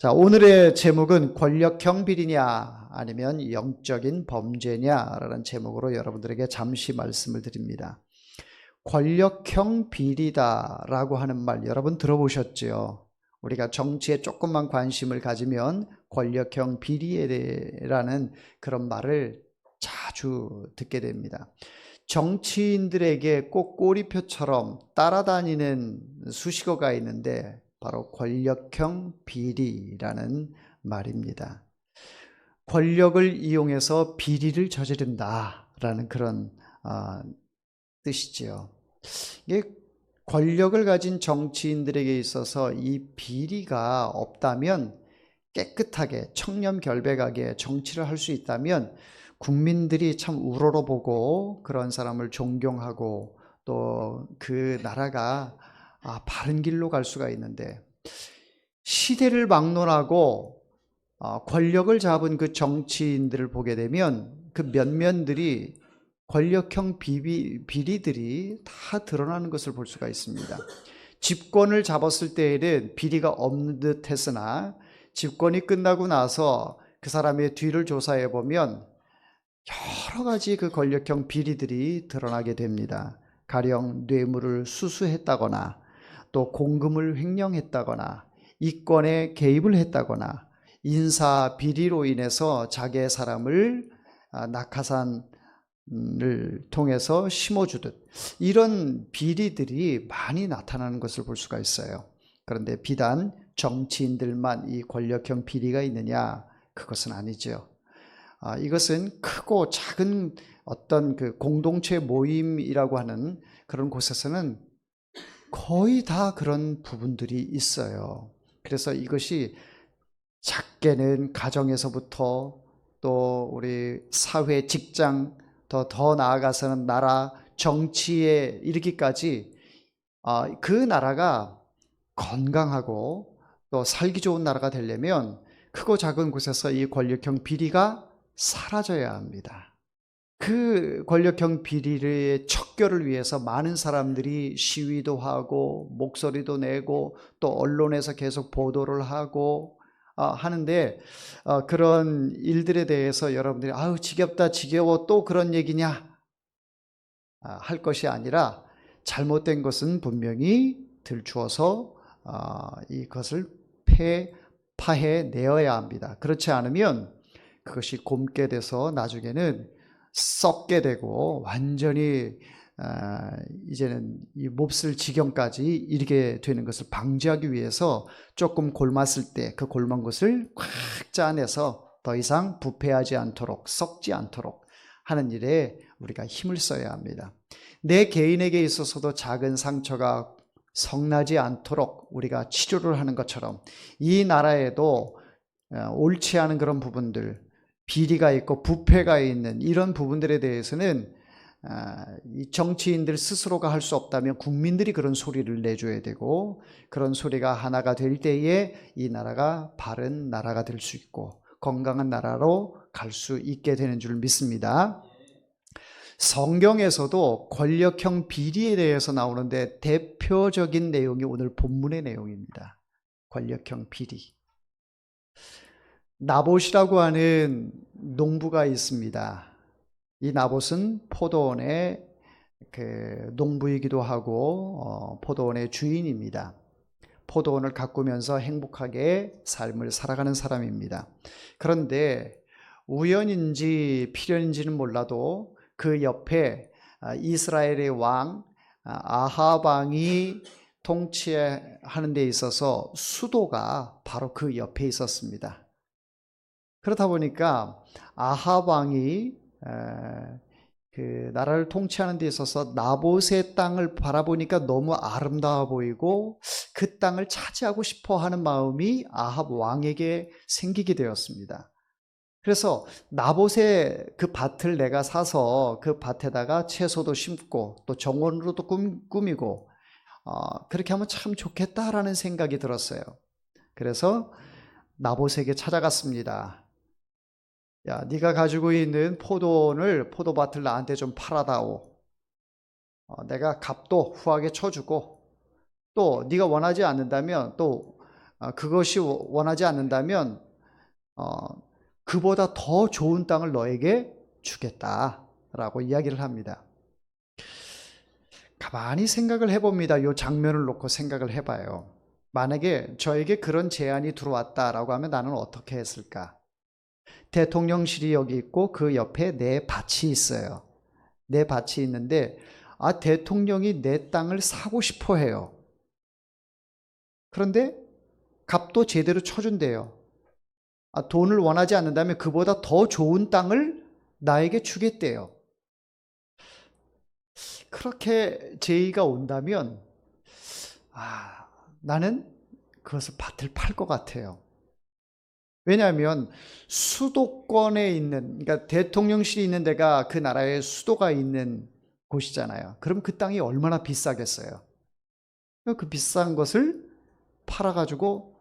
자, 오늘의 제목은 권력형 비리냐 아니면 영적인 범죄냐라는 제목으로 여러분들에게 잠시 말씀을 드립니다. 권력형 비리다라고 하는 말 여러분 들어보셨죠? 우리가 정치에 조금만 관심을 가지면 권력형 비리라는 그런 말을 자주 듣게 됩니다. 정치인들에게 꼭 꼬리표처럼 따라다니는 수식어가 있는데 바로 권력형 비리라는 말입니다. 권력을 이용해서 비리를 저지른다라는 그런 뜻이지요. 이게 권력을 가진 정치인들에게 있어서 이 비리가 없다면 깨끗하게 청렴결백하게 정치를 할 수 있다면 국민들이 참 우러러보고 그런 사람을 존경하고 또 그 나라가 바른 길로 갈 수가 있는데, 시대를 막론하고 권력을 잡은 그 정치인들을 보게 되면 그 면면들이 권력형 비리들이 다 드러나는 것을 볼 수가 있습니다. 집권을 잡았을 때에는 비리가 없는 듯 했으나 집권이 끝나고 나서 그 사람의 뒤를 조사해 보면 여러 가지 그 권력형 비리들이 드러나게 됩니다. 가령 뇌물을 수수했다거나 또 공금을 횡령했다거나 이권에 개입을 했다거나 인사 비리로 인해서 자기의 사람을 낙하산을 통해서 심어주듯 이런 비리들이 많이 나타나는 것을 볼 수가 있어요. 그런데 비단 정치인들만 이 권력형 비리가 있느냐? 그것은 아니죠. 이것은 크고 작은 어떤 그 공동체 모임이라고 하는 그런 곳에서는 거의 다 그런 부분들이 있어요. 그래서 이것이 작게는 가정에서부터 또 우리 사회, 직장, 더 나아가서는 나라, 정치에 이르기까지 그 나라가 건강하고 또 살기 좋은 나라가 되려면 크고 작은 곳에서 이 권력형 비리가 사라져야 합니다. 그 권력형 비리의 척결을 위해서 많은 사람들이 시위도 하고 목소리도 내고 또 언론에서 계속 보도를 하고 하는데 그런 일들에 대해서 여러분들이 아우 지겹다 지겨워 또 그런 얘기냐 할 것이 아니라 잘못된 것은 분명히 들추어서 이것을 파해내어야 합니다. 그렇지 않으면 그것이 곪게 돼서 나중에는 썩게 되고 완전히 이제는 이 몹쓸 지경까지 이르게 되는 것을 방지하기 위해서 조금 골맞을 때 그 골만 것을 꽉 짜내서 더 이상 부패하지 않도록 썩지 않도록 하는 일에 우리가 힘을 써야 합니다. 내 개인에게 있어서도 작은 상처가 성나지 않도록 우리가 치료를 하는 것처럼 이 나라에도 옳지 않은 그런 부분들, 비리가 있고 부패가 있는 이런 부분들에 대해서는 이 정치인들 스스로가 할 수 없다면 국민들이 그런 소리를 내줘야 되고, 그런 소리가 하나가 될 때에 이 나라가 바른 나라가 될 수 있고 건강한 나라로 갈 수 있게 되는 줄 믿습니다. 성경에서도 권력형 비리에 대해서 나오는데 대표적인 내용이 오늘 본문의 내용입니다. 권력형 비리. 나봇이라고 하는 농부가 있습니다. 이 나봇은 포도원의 그 농부이기도 하고 포도원의 주인입니다. 포도원을 가꾸면서 행복하게 삶을 살아가는 사람입니다. 그런데 우연인지 필연인지는 몰라도 그 옆에 이스라엘의 왕 아합 왕이 통치하는 데 있어서 수도가 바로 그 옆에 있었습니다. 그렇다 보니까 아합 왕이 그 나라를 통치하는 데 있어서 나봇의 땅을 바라보니까 너무 아름다워 보이고 그 땅을 차지하고 싶어 하는 마음이 아합 왕에게 생기게 되었습니다. 그래서 나봇의 그 밭을 내가 사서 그 밭에다가 채소도 심고 또 정원으로도 꾸미고 그렇게 하면 참 좋겠다라는 생각이 들었어요. 그래서 나봇에게 찾아갔습니다. 야, 네가 가지고 있는 포도밭을 나한테 좀 팔아다오. 내가 값도 후하게 쳐주고 또 네가 원하지 않는다면 또 그것이 원하지 않는다면 그보다 더 좋은 땅을 너에게 주겠다라고 이야기를 합니다. 가만히 생각을 해봅니다. 이 장면을 놓고 생각을 해봐요. 만약에 저에게 그런 제안이 들어왔다라고 하면 나는 어떻게 했을까? 대통령실이 여기 있고 그 옆에 내 밭이 있어요. 내 밭이 있는데 대통령이 내 땅을 사고 싶어 해요. 그런데 값도 제대로 쳐준대요. 돈을 원하지 않는다면 그보다 더 좋은 땅을 나에게 주겠대요. 그렇게 제의가 온다면 나는 그것을 밭을 팔 것 같아요. 왜냐하면 수도권에 있는, 그러니까 대통령실이 있는 데가 그 나라의 수도가 있는 곳이잖아요. 그럼 그 땅이 얼마나 비싸겠어요. 그 비싼 것을 팔아가지고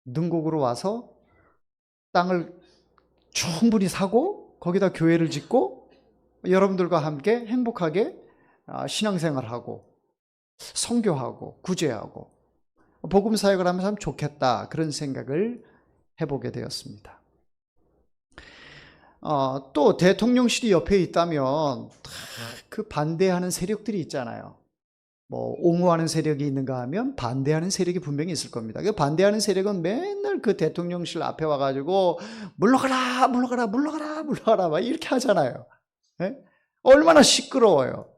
능곡으로 와서 땅을 충분히 사고 거기다 교회를 짓고 여러분들과 함께 행복하게 신앙생활하고 선교하고 구제하고 복음 사역을 하면서 하면 좋겠다, 그런 생각을 해보게 되었습니다. 또 대통령실이 옆에 있다면 그 반대하는 세력들이 있잖아요. 뭐 옹호하는 세력이 있는가 하면 반대하는 세력이 분명히 있을 겁니다. 그 반대하는 세력은 맨날 그 대통령실 앞에 와가지고 물러가라 물러가라 물러가라 물러가라 막 이렇게 하잖아요. 네? 얼마나 시끄러워요.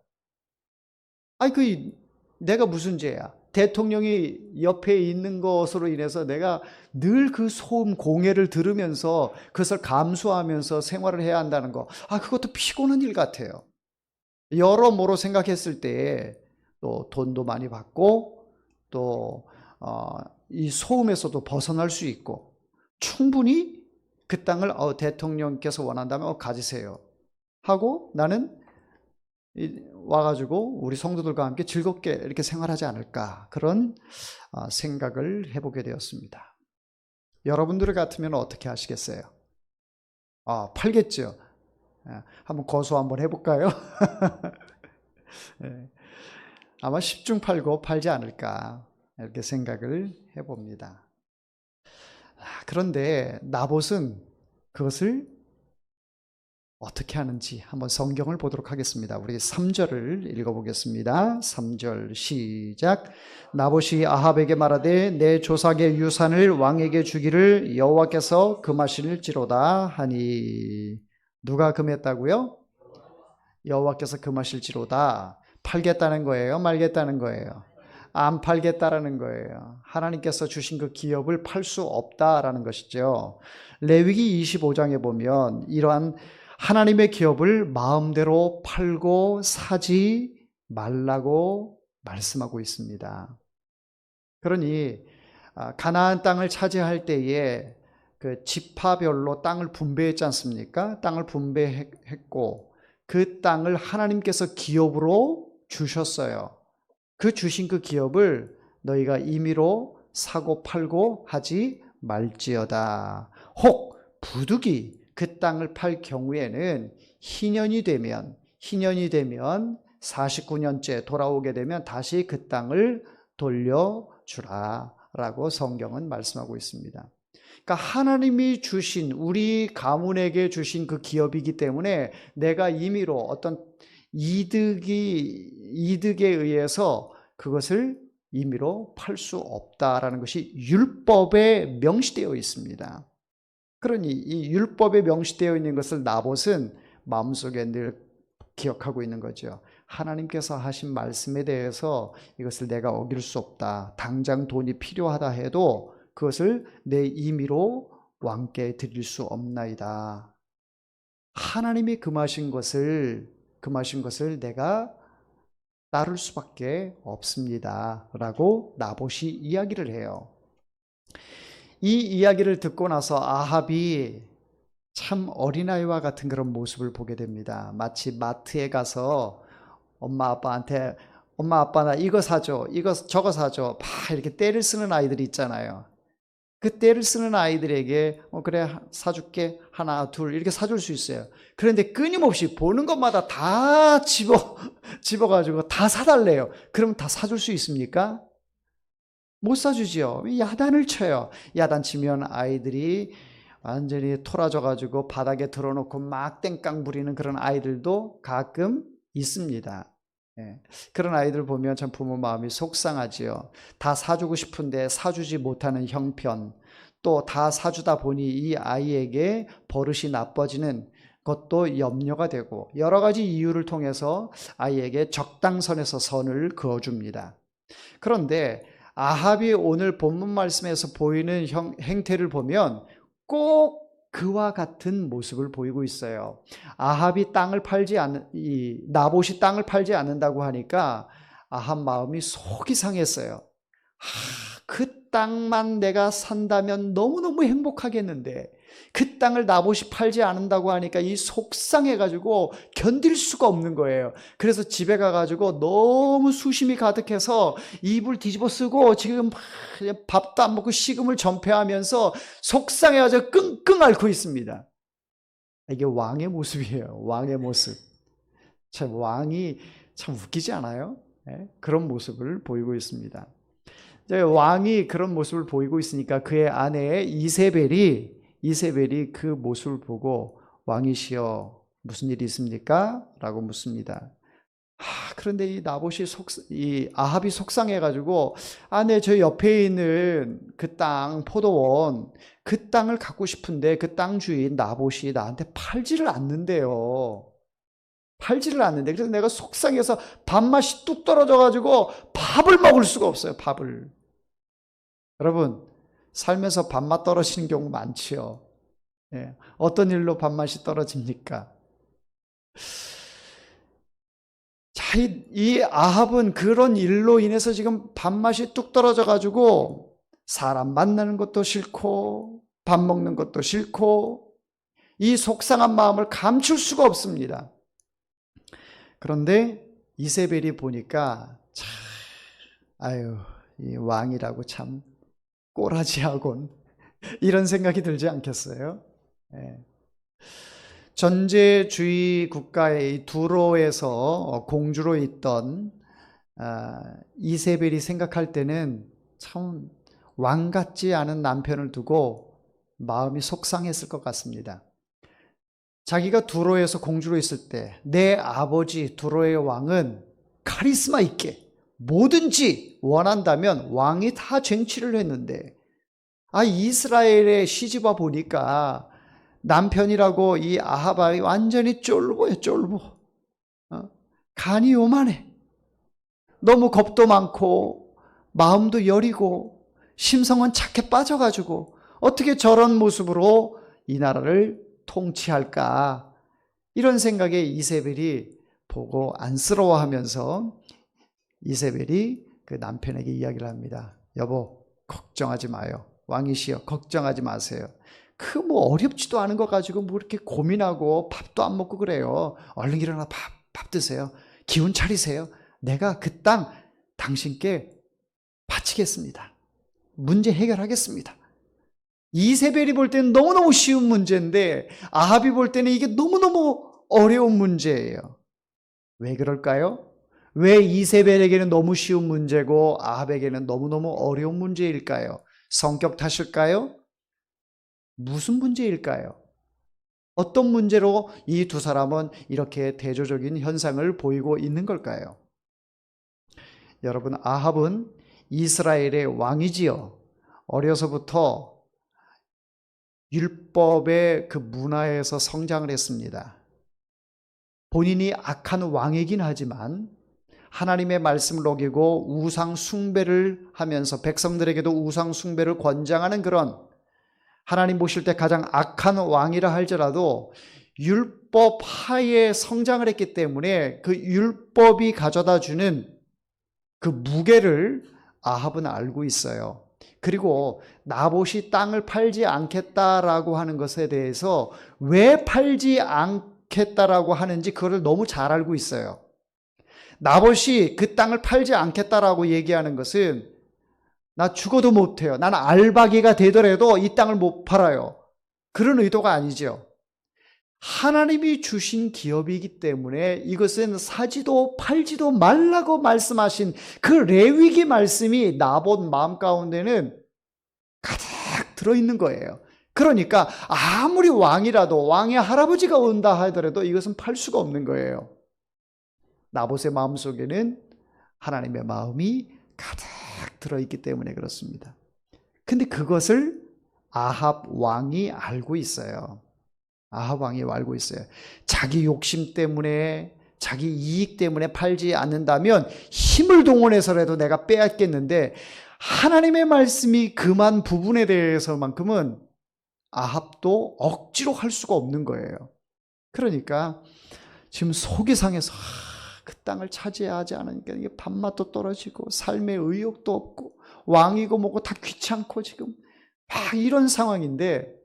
내가 무슨 죄야? 대통령이 옆에 있는 것으로 인해서 내가 늘 그 소음 공해를 들으면서 그것을 감수하면서 생활을 해야 한다는 거, 그것도 피곤한 일 같아요. 여러모로 생각했을 때 또 돈도 많이 받고 또 이 소음에서도 벗어날 수 있고 충분히 그 땅을 대통령께서 원한다면 가지세요 하고 나는 와가지고 우리 성도들과 함께 즐겁게 이렇게 생활하지 않을까, 그런 생각을 해보게 되었습니다. 여러분들 같으면 어떻게 하시겠어요? 팔겠죠. 한번 고소 한번 해볼까요? 아마 10중 팔고 팔지 않을까, 이렇게 생각을 해봅니다. 그런데 나봇은 그것을 어떻게 하는지 한번 성경을 보도록 하겠습니다. 우리 3절을 읽어보겠습니다. 3절 시작. 나봇이 아합에게 말하되 내 조상의 유산을 왕에게 주기를 여호와께서 금하실지로다 하니. 누가 금했다고요? 여호와께서 금하실지로다. 팔겠다는 거예요? 말겠다는 거예요? 안 팔겠다라는 거예요. 하나님께서 주신 그 기업을 팔 수 없다라는 것이죠. 레위기 25장에 보면 이러한 하나님의 기업을 마음대로 팔고 사지 말라고 말씀하고 있습니다. 그러니 가나안 땅을 차지할 때에 그 지파별로 땅을 분배했지 않습니까? 땅을 분배했고 그 땅을 하나님께서 기업으로 주셨어요. 그 주신 그 기업을 너희가 임의로 사고 팔고 하지 말지어다. 혹 부득이 그 땅을 팔 경우에는 희년이 되면 49년째 돌아오게 되면 다시 그 땅을 돌려주라 라고 성경은 말씀하고 있습니다. 그러니까 하나님이 주신, 우리 가문에게 주신 그 기업이기 때문에 내가 임의로 어떤 이득에 의해서 그것을 임의로 팔 수 없다라는 것이 율법에 명시되어 있습니다. 그러니 이 율법에 명시되어 있는 것을 나봇은 마음속에 늘 기억하고 있는 거죠. 하나님께서 하신 말씀에 대해서 이것을 내가 어길 수 없다. 당장 돈이 필요하다 해도 그것을 내 임의로 왕께 드릴 수 없나이다. 하나님이 금하신 것을 내가 따를 수밖에 없습니다 라고 나봇이 이야기를 해요. 이 이야기를 듣고 나서 아합이 참 어린아이와 같은 그런 모습을 보게 됩니다. 마치 마트에 가서 엄마 아빠한테 엄마 아빠 나 이거 사줘, 이거 저거 사줘 막 이렇게 떼를 쓰는 아이들이 있잖아요. 그 떼를 쓰는 아이들에게 그래 사줄게, 하나 둘 이렇게 사줄 수 있어요. 그런데 끊임없이 보는 것마다 다 집어가지고 다 사달래요. 그러면 다 사줄 수 있습니까? 못 사주지요. 야단을 쳐요. 야단 치면 아이들이 완전히 토라져 가지고 바닥에 들어놓고 막 땡깡 부리는 그런 아이들도 가끔 있습니다. 예. 그런 아이들 보면 참 부모 마음이 속상하지요. 다 사주고 싶은데 사주지 못하는 형편, 또 다 사주다 보니 이 아이에게 버릇이 나빠지는 것도 염려가 되고 여러 가지 이유를 통해서 아이에게 적당선에서 선을 그어줍니다. 그런데 아합이 오늘 본문 말씀에서 보이는 행태를 보면 꼭 그와 같은 모습을 보이고 있어요. 아합이 나봇이 땅을 팔지 않는다고 하니까 아합 마음이 속이 상했어요. 그 땅만 내가 산다면 너무너무 행복하겠는데 그 땅을 나봇이 팔지 않는다고 하니까 이 속상해가지고 견딜 수가 없는 거예요. 그래서 집에 가가지고 너무 수심이 가득해서 이불 뒤집어 쓰고 지금 밥도 안 먹고 식음을 전폐하면서 속상해가지고 끙끙 앓고 있습니다. 이게 왕의 모습이에요. 왕의 모습. 참 왕이 참 웃기지 않아요? 네? 그런 모습을 보이고 있습니다. 왕이 그런 모습을 보이고 있으니까 그의 아내 이세벨이 그 모습을 보고 왕이시여 무슨 일이 있습니까? 라고 묻습니다. 그런데 이 아합이 속상해가지고 네, 저 옆에 있는 그 땅 포도원 그 땅을 갖고 싶은데 그 땅 주인 나봇이 나한테 팔지를 않는데요. 그래서 내가 속상해서 밥맛이 뚝 떨어져가지고 밥을 먹을 수가 없어요. 밥을. 여러분 삶에서 밥맛 떨어지는 경우 많지요. 예. 어떤 일로 밥맛이 떨어집니까? 자, 이 아합은 그런 일로 인해서 지금 밥맛이 뚝 떨어져가지고 사람 만나는 것도 싫고 밥 먹는 것도 싫고 이 속상한 마음을 감출 수가 없습니다. 그런데 이세벨이 보니까 이 왕이라고 참 꼬라지하곤 이런 생각이 들지 않겠어요? 네. 전제주의 국가의 두로에서 공주로 있던 이세벨이 생각할 때는 참 왕 같지 않은 남편을 두고 마음이 속상했을 것 같습니다. 자기가 두로에서 공주로 있을 때 내 아버지 두로의 왕은 카리스마 있게 뭐든지 원한다면 왕이 다 쟁취를 했는데 이스라엘에 시집와 보니까 남편이라고 이 아합이 완전히 쫄보예요. 쫄보. 간이 요만해. 너무 겁도 많고 마음도 여리고 심성은 착해 빠져가지고 어떻게 저런 모습으로 이 나라를 통치할까? 이런 생각에 이세벨이 보고 안쓰러워하면서 이세벨이 그 남편에게 이야기를 합니다. 여보, 걱정하지 마요. 왕이시여, 걱정하지 마세요. 뭐 어렵지도 않은 거 가지고 뭐 이렇게 고민하고 밥도 안 먹고 그래요. 얼른 일어나 밥 드세요. 기운 차리세요. 내가 그 땅 당신께 바치겠습니다. 문제 해결하겠습니다. 이세벨이 볼 때는 너무너무 쉬운 문제인데 아합이 볼 때는 이게 너무너무 어려운 문제예요. 왜 그럴까요? 왜 이세벨에게는 너무 쉬운 문제고 아합에게는 너무너무 어려운 문제일까요? 성격 탓일까요? 무슨 문제일까요? 어떤 문제로 이 두 사람은 이렇게 대조적인 현상을 보이고 있는 걸까요? 여러분, 아합은 이스라엘의 왕이지요. 어려서부터 율법의 그 문화에서 성장을 했습니다. 본인이 악한 왕이긴 하지만 하나님의 말씀을 어기고 우상 숭배를 하면서 백성들에게도 우상 숭배를 권장하는 그런 하나님 보실 때 가장 악한 왕이라 할지라도 율법 하에 성장을 했기 때문에 그 율법이 가져다 주는 그 무게를 아합은 알고 있어요. 그리고 나봇이 땅을 팔지 않겠다라고 하는 것에 대해서 왜 팔지 않겠다라고 하는지 그걸 너무 잘 알고 있어요. 나봇이 그 땅을 팔지 않겠다라고 얘기하는 것은 나 죽어도 못해요. 나는 알바기가 되더라도 이 땅을 못 팔아요. 그런 의도가 아니죠. 하나님이 주신 기업이기 때문에 이것은 사지도 팔지도 말라고 말씀하신 그 레위기 말씀이 나봇 마음 가운데는 가득 들어있는 거예요. 그러니까 아무리 왕이라도, 왕의 할아버지가 온다 하더라도 이것은 팔 수가 없는 거예요. 나봇의 마음속에는 하나님의 마음이 가득 들어있기 때문에 그렇습니다. 근데 그것을 아합 왕이 알고 있어요. 아합 왕이 알고 있어요. 자기 욕심 때문에, 자기 이익 때문에 팔지 않는다면 힘을 동원해서라도 내가 빼앗겠는데, 하나님의 말씀이 금한 부분에 대해서만큼은 아합도 억지로 할 수가 없는 거예요. 그러니까 지금 속이 상해서 그 땅을 차지해야 하지 않으니까 이게 밥맛도 떨어지고 삶의 의욕도 없고 왕이고 뭐고 다 귀찮고 지금 막 이런 상황인데,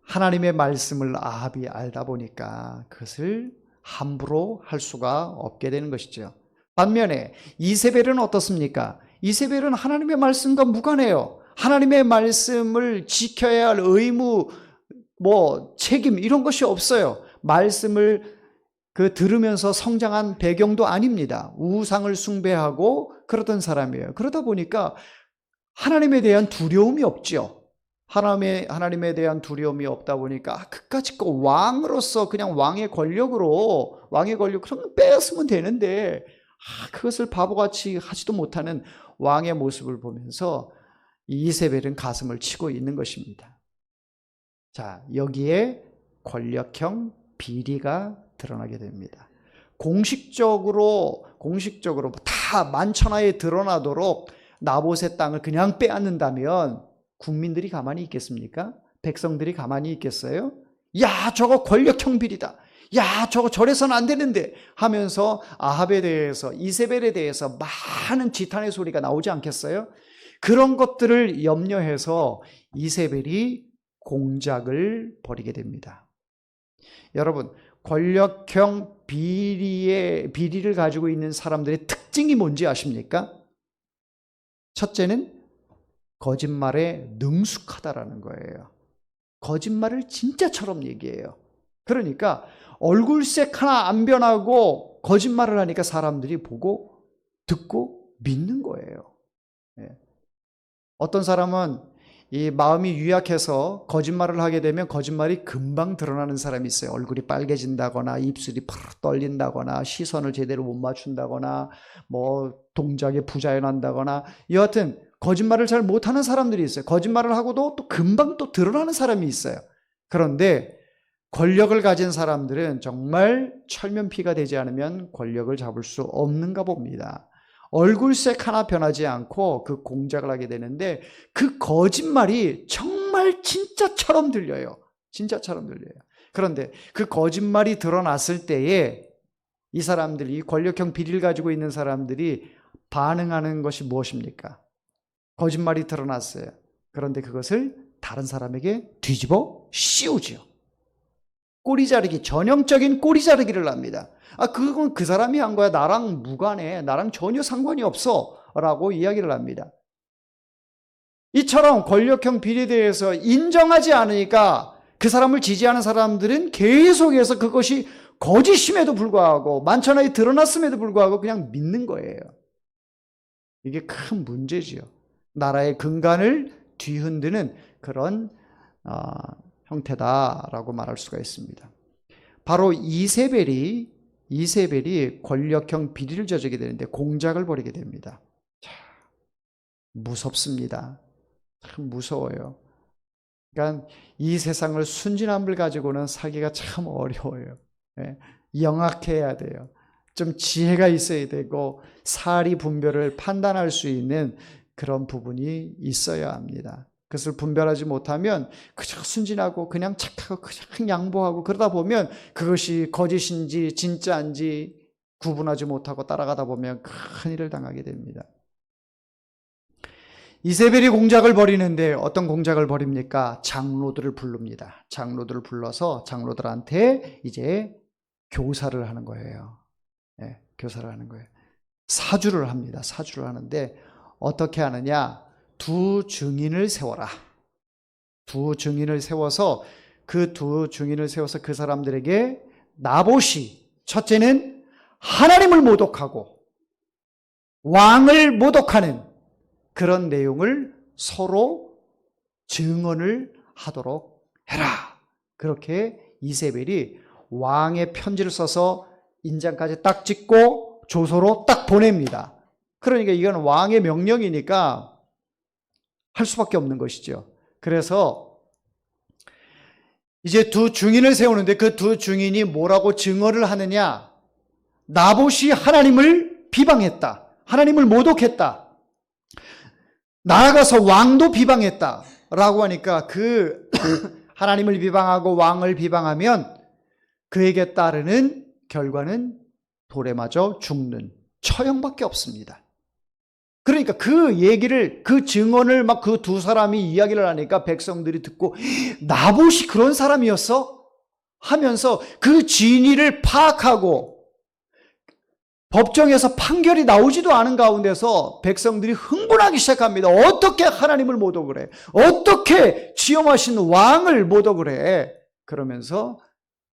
하나님의 말씀을 아합이 알다 보니까 그것을 함부로 할 수가 없게 되는 것이죠. 반면에 이세벨은 어떻습니까? 이세벨은 하나님의 말씀과 무관해요. 하나님의 말씀을 지켜야 할 의무, 책임 이런 것이 없어요. 말씀을 들으면서 성장한 배경도 아닙니다. 우상을 숭배하고 그러던 사람이에요. 그러다 보니까 하나님에 대한 두려움이 없죠. 하나님에 대한 두려움이 없다 보니까 그까짓 왕으로서 그냥 왕의 권력으로 그러면 뺏으면 되는데 그것을 바보같이 하지도 못하는 왕의 모습을 보면서 이세벨은 가슴을 치고 있는 것입니다. 자, 여기에 권력형 비리가 드러나게 됩니다. 공식적으로 다 만천하에 드러나도록 나봇의 땅을 그냥 빼앗는다면 국민들이 가만히 있겠습니까? 백성들이 가만히 있겠어요? 야, 저거 권력형 비리다. 야, 저거 저래서는 안 되는데 하면서 아합에 대해서, 이세벨에 대해서 많은 지탄의 소리가 나오지 않겠어요? 그런 것들을 염려해서 이세벨이 공작을 벌이게 됩니다. 여러분, 권력형 비리를 가지고 있는 사람들의 특징이 뭔지 아십니까? 첫째는 거짓말에 능숙하다라는 거예요. 거짓말을 진짜처럼 얘기해요. 그러니까 얼굴색 하나 안 변하고 거짓말을 하니까 사람들이 보고 듣고 믿는 거예요. 어떤 사람은 이 마음이 유약해서 거짓말을 하게 되면 거짓말이 금방 드러나는 사람이 있어요. 얼굴이 빨개진다거나 입술이 푸르 떨린다거나 시선을 제대로 못 맞춘다거나 동작에 부자연한다거나 여하튼 거짓말을 잘 못하는 사람들이 있어요. 거짓말을 하고도 또 금방 또 드러나는 사람이 있어요. 그런데 권력을 가진 사람들은 정말 철면피가 되지 않으면 권력을 잡을 수 없는가 봅니다. 얼굴색 하나 변하지 않고 그 공작을 하게 되는데 그 거짓말이 정말 진짜처럼 들려요. 진짜처럼 들려요. 그런데 그 거짓말이 드러났을 때에 이 사람들이, 권력형 비리를 가지고 있는 사람들이 반응하는 것이 무엇입니까? 거짓말이 드러났어요. 그런데 그것을 다른 사람에게 뒤집어 씌우지요. 꼬리자르기, 전형적인 꼬리자르기를 합니다. 그건 그 사람이 한 거야. 나랑 무관해. 나랑 전혀 상관이 없어. 라고 이야기를 합니다. 이처럼 권력형 비리에 대해서 인정하지 않으니까 그 사람을 지지하는 사람들은 계속해서 그것이 거짓임에도 불구하고 만천하에 드러났음에도 불구하고 그냥 믿는 거예요. 이게 큰 문제지요. 나라의 근간을 뒤흔드는 그런 형태다라고 말할 수가 있습니다. 바로 이세벨이 권력형 비리를 저지르게 되는데 공작을 벌이게 됩니다. 자, 무섭습니다. 참 무서워요. 그러니까 이 세상을 순진함을 가지고는 살기가 참 어려워요. 영악해야 돼요. 좀 지혜가 있어야 되고 사리 분별을 판단할 수 있는 그런 부분이 있어야 합니다. 그것을 분별하지 못하면 그저 순진하고 그냥 착하고 그냥 양보하고 그러다 보면 그것이 거짓인지 진짜인지 구분하지 못하고 따라가다 보면 큰일을 당하게 됩니다. 이세벨이 공작을 벌이는데 어떤 공작을 벌입니까? 장로들을 부릅니다. 장로들을 불러서 장로들한테 이제 교사를 하는 거예요. 교사를 하는 거예요. 사주를 합니다. 사주를 하는데 어떻게 하느냐? 두 증인을 세워라. 두 증인을 세워서 그 두 증인을 세워서 그 사람들에게 나봇이 첫째는 하나님을 모독하고 왕을 모독하는 그런 내용을 서로 증언을 하도록 해라. 그렇게 이세벨이 왕의 편지를 써서 인장까지 딱 찍고 조서로 딱 보냅니다. 그러니까 이건 왕의 명령이니까 할 수밖에 없는 것이죠. 그래서 이제 두 증인을 세우는데 그 두 증인이 뭐라고 증언을 하느냐? 나봇이 하나님을 비방했다. 하나님을 모독했다. 나아가서 왕도 비방했다. 라고 하니까 그 하나님을 비방하고 왕을 비방하면 그에게 따르는 결과는 돌에 맞아 죽는 처형밖에 없습니다. 그러니까 그 얘기를, 그 증언을 막 그 두 사람이 이야기를 하니까 백성들이 듣고 나봇이 그런 사람이었어? 하면서 그 진위를 파악하고 법정에서 판결이 나오지도 않은 가운데서 백성들이 흥분하기 시작합니다. 어떻게 하나님을 모독을 해? 어떻게 지엄하신 왕을 모독을 해? 그러면서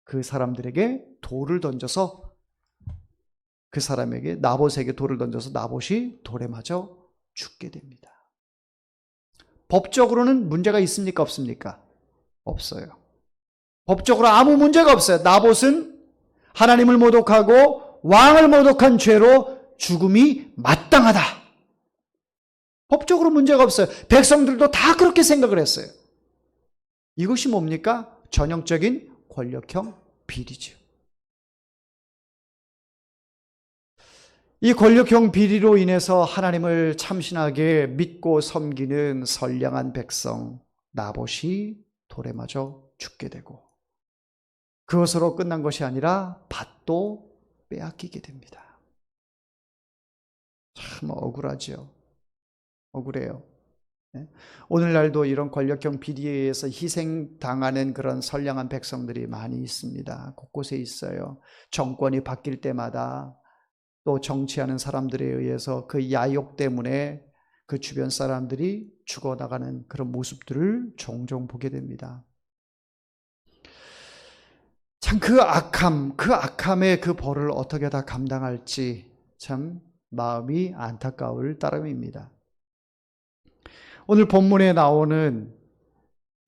그 사람들에게 돌을 던져서 그 사람에게 나봇에게 돌을 던져서 나봇이 돌에 맞아 죽게 됩니다. 법적으로는 문제가 있습니까? 없습니까? 없어요. 법적으로 아무 문제가 없어요. 나봇은 하나님을 모독하고 왕을 모독한 죄로 죽음이 마땅하다. 법적으로 문제가 없어요. 백성들도 다 그렇게 생각을 했어요. 이것이 뭡니까? 전형적인 권력형 비리죠. 이 권력형 비리로 인해서 하나님을 참신하게 믿고 섬기는 선량한 백성 나봇이 돌에 맞아 죽게 되고 그것으로 끝난 것이 아니라 밭도 빼앗기게 됩니다. 참 억울하죠. 억울해요. 오늘날도 이런 권력형 비리에 의해서 희생당하는 그런 선량한 백성들이 많이 있습니다. 곳곳에 있어요. 정권이 바뀔 때마다 또 정치하는 사람들에 의해서 그 야욕 때문에 그 주변 사람들이 죽어나가는 그런 모습들을 종종 보게 됩니다. 참 그 악함의 그 벌을 어떻게 다 감당할지 참 마음이 안타까울 따름입니다. 오늘 본문에 나오는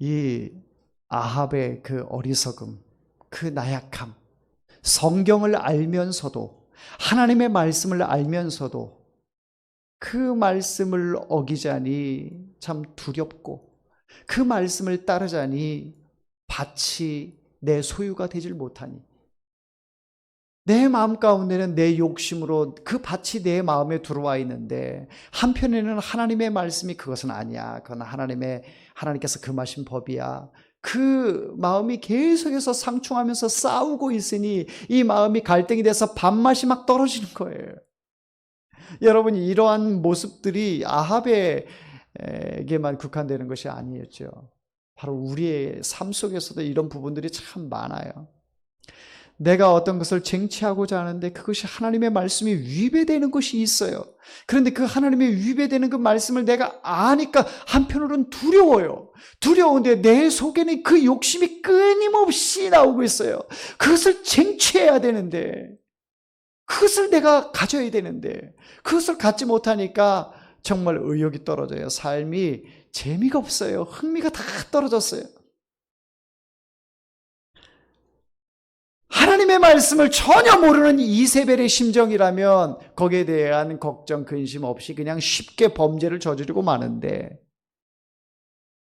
이 아합의 그 어리석음, 그 나약함, 성경을 알면서도 하나님의 말씀을 알면서도 그 말씀을 어기자니 참 두렵고 그 말씀을 따르자니 밭이 내 소유가 되질 못하니 내 마음 가운데는 내 욕심으로 그 밭이 내 마음에 들어와 있는데 한편에는 하나님의 말씀이 그것은 아니야. 그건 하나님께서 금하신 법이야. 그 마음이 계속해서 상충하면서 싸우고 있으니 이 마음이 갈등이 돼서 밥맛이 막 떨어지는 거예요. 여러분 이러한 모습들이 아합에게만 국한되는 것이 아니었죠. 바로 우리의 삶 속에서도 이런 부분들이 참 많아요. 내가 어떤 것을 쟁취하고자 하는데 그것이 하나님의 말씀이 위배되는 것이 있어요. 그런데 그 하나님의 위배되는 그 말씀을 내가 아니까 한편으로는 두려워요. 두려운데 내 속에는 그 욕심이 끊임없이 나오고 있어요. 그것을 쟁취해야 되는데 그것을 내가 가져야 되는데 그것을 갖지 못하니까 정말 의욕이 떨어져요. 삶이 재미가 없어요. 흥미가 다 떨어졌어요. 하나님의 말씀을 전혀 모르는 이세벨의 심정이라면 거기에 대한 걱정, 근심 없이 그냥 쉽게 범죄를 저지르고 마는데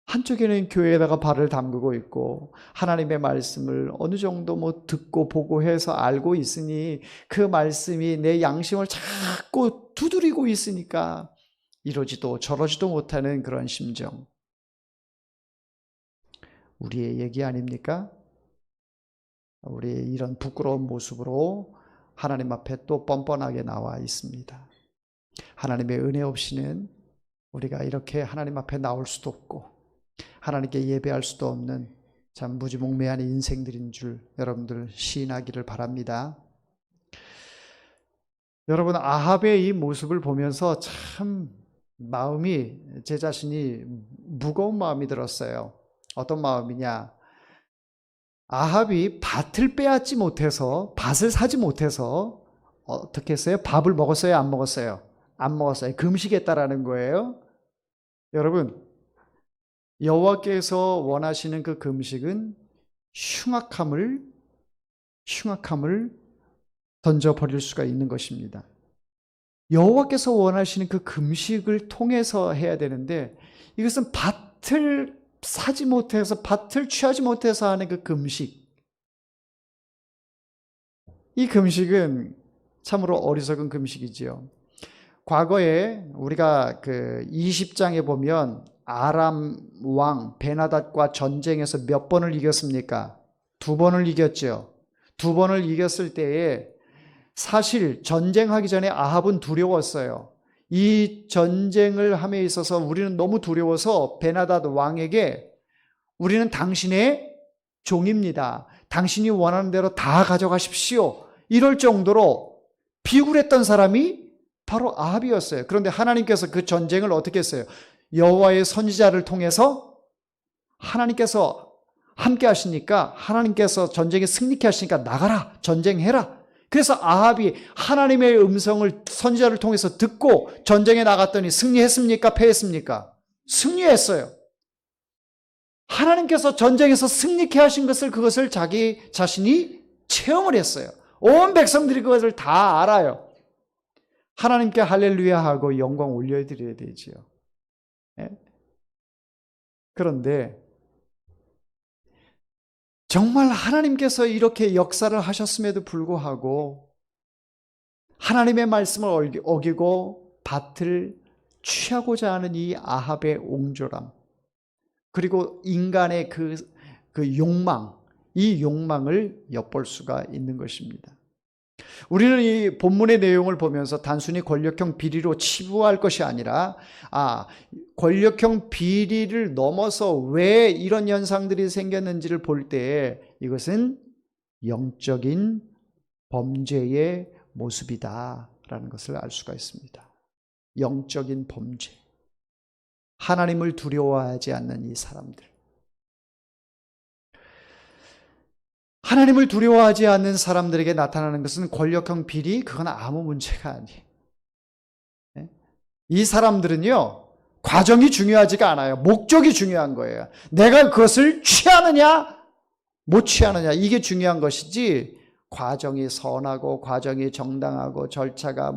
한쪽에는 교회에다가 발을 담그고 있고 하나님의 말씀을 어느 정도 듣고 보고 해서 알고 있으니 그 말씀이 내 양심을 자꾸 두드리고 있으니까 이러지도 저러지도 못하는 그런 심정. 우리의 얘기 아닙니까? 우리의 이런 부끄러운 모습으로 하나님 앞에 또 뻔뻔하게 나와 있습니다. 하나님의 은혜 없이는 우리가 이렇게 하나님 앞에 나올 수도 없고 하나님께 예배할 수도 없는 참 무지몽매한 인생들인 줄 여러분들 시인하기를 바랍니다. 여러분 아합의 이 모습을 보면서 참 마음이 제 자신이 무거운 마음이 들었어요. 어떤 마음이냐? 아합이 밭을 빼앗지 못해서, 밭을 사지 못해서 어떻게 했어요? 밥을 먹었어요? 안 먹었어요? 안 먹었어요. 금식했다라는 거예요. 여러분, 여호와께서 원하시는 그 금식은 흉악함을 던져버릴 수가 있는 것입니다. 여호와께서 원하시는 그 금식을 통해서 해야 되는데, 이것은 밭을 사지 못해서, 밭을 취하지 못해서 하는 그 금식, 이 금식은 참으로 어리석은 금식이지요. 과거에 우리가 그 20장에 보면 아람 왕 베나닷과 전쟁에서 몇 번을 이겼습니까? 2번을 이겼죠. 2번을 이겼을 때에 사실 전쟁하기 전에 아합은 두려웠어요. 이 전쟁을 함에 있어서 우리는 너무 두려워서 베나닷 왕에게 우리는 당신의 종입니다. 당신이 원하는 대로 다 가져가십시오. 이럴 정도로 비굴했던 사람이 바로 아합이었어요. 그런데 하나님께서 그 전쟁을 어떻게 했어요? 여호와의 선지자를 통해서 하나님께서 함께 하시니까, 하나님께서 전쟁에 승리케 하시니까 나가라, 전쟁해라. 그래서 아합이 하나님의 음성을 선지자를 통해서 듣고 전쟁에 나갔더니 승리했습니까? 패했습니까? 승리했어요. 하나님께서 전쟁에서 승리케 하신 것을, 그것을 자기 자신이 체험을 했어요. 온 백성들이 그것을 다 알아요. 하나님께 할렐루야 하고 영광 올려드려야 되지요. 그런데 정말 하나님께서 이렇게 역사를 하셨음에도 불구하고 하나님의 말씀을 어기고 밭을 취하고자 하는 이 아합의 옹졸함, 그리고 인간의 그 욕망, 이 욕망을 엿볼 수가 있는 것입니다. 우리는 이 본문의 내용을 보면서 단순히 권력형 비리로 치부할 것이 아니라, 권력형 비리를 넘어서 왜 이런 현상들이 생겼는지를 볼 때 이것은 영적인 범죄의 모습이다라는 것을 알 수가 있습니다. 영적인 범죄. 하나님을 두려워하지 않는 이 사람들. 하나님을 두려워하지 않는 사람들에게 나타나는 것은 권력형 비리, 그건 아무 문제가 아니에요. 이 사람들은요, 과정이 중요하지가 않아요. 목적이 중요한 거예요. 내가 그것을 취하느냐, 못 취하느냐, 이게 중요한 것이지, 과정이 선하고, 과정이 정당하고, 절차가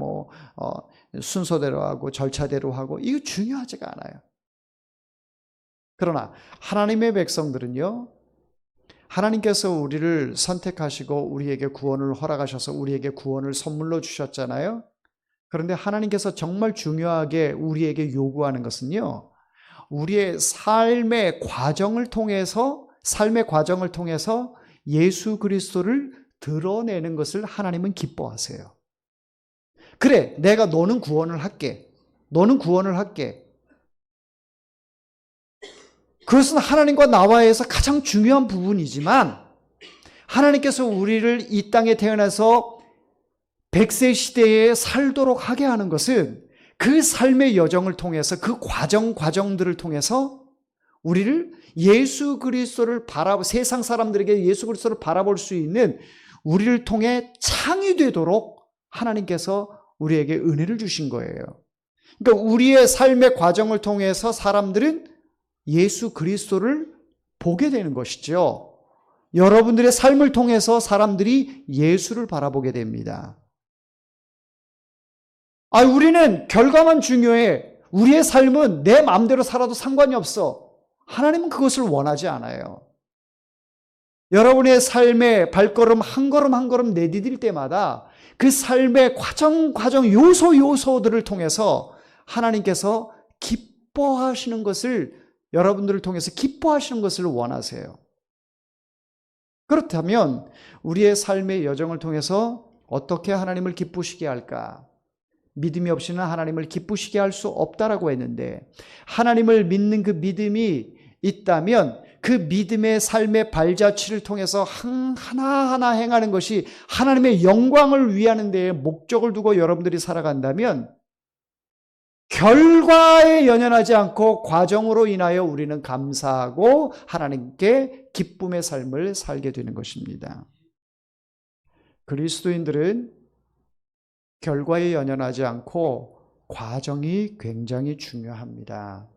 순서대로 하고, 절차대로 하고, 이거 중요하지가 않아요. 그러나, 하나님의 백성들은요, 하나님께서 우리를 선택하시고 우리에게 구원을 허락하셔서 우리에게 구원을 선물로 주셨잖아요. 그런데 하나님께서 정말 중요하게 우리에게 요구하는 것은요, 우리의 삶의 과정을 통해서 예수 그리스도를 드러내는 것을 하나님은 기뻐하세요. 그래, 내가 너는 구원을 할게. 그것은 하나님과 나와에서 가장 중요한 부분이지만, 하나님께서 우리를 이 땅에 태어나서 100세 시대에 살도록 하게 하는 것은 그 삶의 여정을 통해서, 그 과정들을 통해서 우리를 예수 그리스도를 세상 사람들에게 예수 그리스도를 바라볼 수 있는 우리를 통해 창이 되도록 하나님께서 우리에게 은혜를 주신 거예요. 그러니까 우리의 삶의 과정을 통해서 사람들은 예수 그리스도를 보게 되는 것이죠. 여러분들의 삶을 통해서 사람들이 예수를 바라보게 됩니다. 우리는 결과만 중요해. 우리의 삶은 내 마음대로 살아도 상관이 없어. 하나님은 그것을 원하지 않아요. 여러분의 삶의 발걸음 한 걸음 내디딜 때마다 그 삶의 과정 요소들을 통해서 하나님께서 기뻐하시는 것을, 여러분들을 통해서 기뻐하시는 것을 원하세요. 그렇다면 우리의 삶의 여정을 통해서 어떻게 하나님을 기쁘시게 할까? 믿음이 없이는 하나님을 기쁘시게 할 수 없다라고 했는데, 하나님을 믿는 그 믿음이 있다면 그 믿음의 삶의 발자취를 통해서 하나하나 행하는 것이 하나님의 영광을 위하는 데에 목적을 두고 여러분들이 살아간다면 결과에 연연하지 않고 과정으로 인하여 우리는 감사하고 하나님께 기쁨의 삶을 살게 되는 것입니다. 그리스도인들은 결과에 연연하지 않고 과정이 굉장히 중요합니다.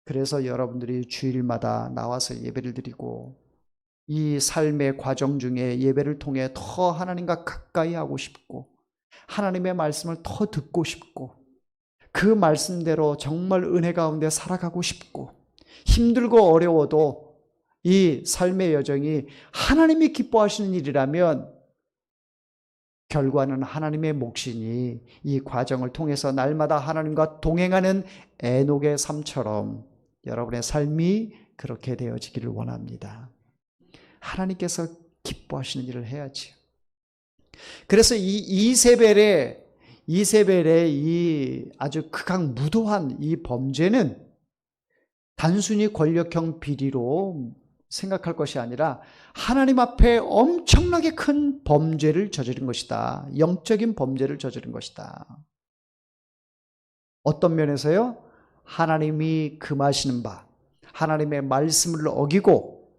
그래서 여러분들이 주일마다 나와서 예배를 드리고 이 삶의 과정 중에 예배를 통해 더 하나님과 가까이 하고 싶고 하나님의 말씀을 더 듣고 싶고 그 말씀대로 정말 은혜 가운데 살아가고 싶고 힘들고 어려워도 이 삶의 여정이 하나님이 기뻐하시는 일이라면 결과는 하나님의 몫이니 이 과정을 통해서 날마다 하나님과 동행하는 에녹의 삶처럼 여러분의 삶이 그렇게 되어지기를 원합니다. 하나님께서 기뻐하시는 일을 해야지요. 그래서 이 이세벨의 이 아주 극악무도한 이 범죄는 단순히 권력형 비리로 생각할 것이 아니라 하나님 앞에 엄청나게 큰 범죄를 저지른 것이다. 영적인 범죄를 저지른 것이다. 어떤 면에서요? 하나님이 금하시는 바, 하나님의 말씀을 어기고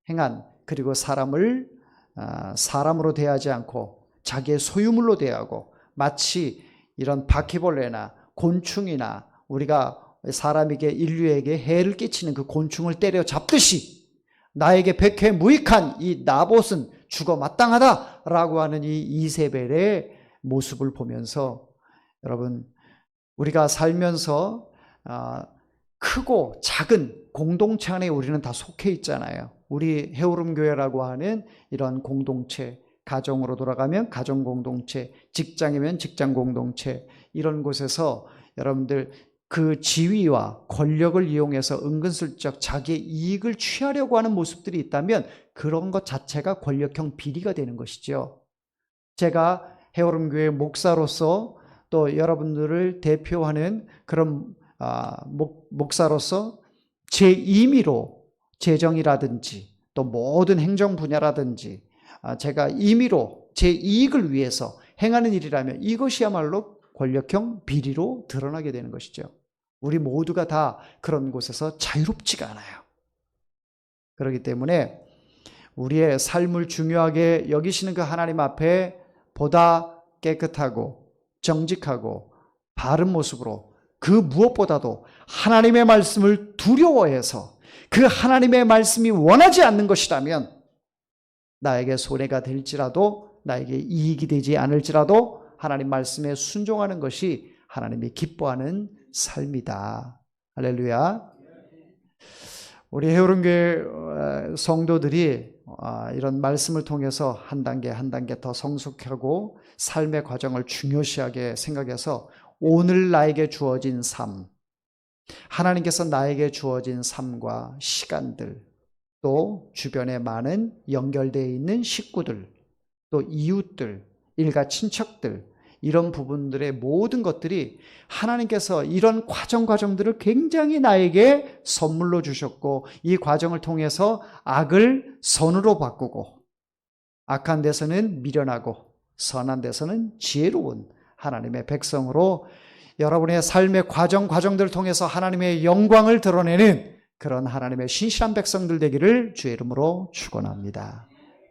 행한, 그리고 사람을 사람으로 대하지 않고 자기의 소유물로 대하고 마치 이런 바퀴벌레나 곤충이나 우리가 사람에게 인류에게 해를 끼치는 그 곤충을 때려 잡듯이 나에게 백해무익한 이 나봇은 죽어 마땅하다라고 하는 이 이세벨의 모습을 보면서 여러분 우리가 살면서 크고 작은 공동체 안에 우리는 다 속해 있잖아요. 우리 해오름교회라고 하는 이런 공동체, 가정으로 돌아가면 가정 공동체, 직장이면 직장 공동체, 이런 곳에서 여러분들 그 지위와 권력을 이용해서 은근슬쩍 자기의 이익을 취하려고 하는 모습들이 있다면 그런 것 자체가 권력형 비리가 되는 것이죠. 제가 해오름교회 목사로서 또 여러분들을 대표하는 그런 목사로서 제 임의로 재정이라든지 또 모든 행정 분야라든지 제가 임의로 제 이익을 위해서 행하는 일이라면 이것이야말로 권력형 비리로 드러나게 되는 것이죠. 우리 모두가 다 그런 곳에서 자유롭지가 않아요. 그렇기 때문에 우리의 삶을 중요하게 여기시는 그 하나님 앞에 보다 깨끗하고 정직하고 바른 모습으로 그 무엇보다도 하나님의 말씀을 두려워해서 그 하나님의 말씀이 원하지 않는 것이라면 나에게 손해가 될지라도 나에게 이익이 되지 않을지라도 하나님 말씀에 순종하는 것이 하나님이 기뻐하는 삶이다. 할렐루야. 우리 해오름교회 성도들이 이런 말씀을 통해서 한 단계 한 단계 더 성숙하고 삶의 과정을 중요시하게 생각해서 오늘 나에게 주어진 삶, 하나님께서 나에게 주어진 삶과 시간들, 또 주변에 많은 연결되어 있는 식구들, 또 이웃들, 일가 친척들, 이런 부분들의 모든 것들이 하나님께서 이런 과정들을 굉장히 나에게 선물로 주셨고 이 과정을 통해서 악을 선으로 바꾸고 악한 데서는 미련하고 선한 데서는 지혜로운 하나님의 백성으로 여러분의 삶의 과정들을 통해서 하나님의 영광을 드러내는 그런 하나님의 신실한 백성들 되기를 주의 이름으로 축원합니다.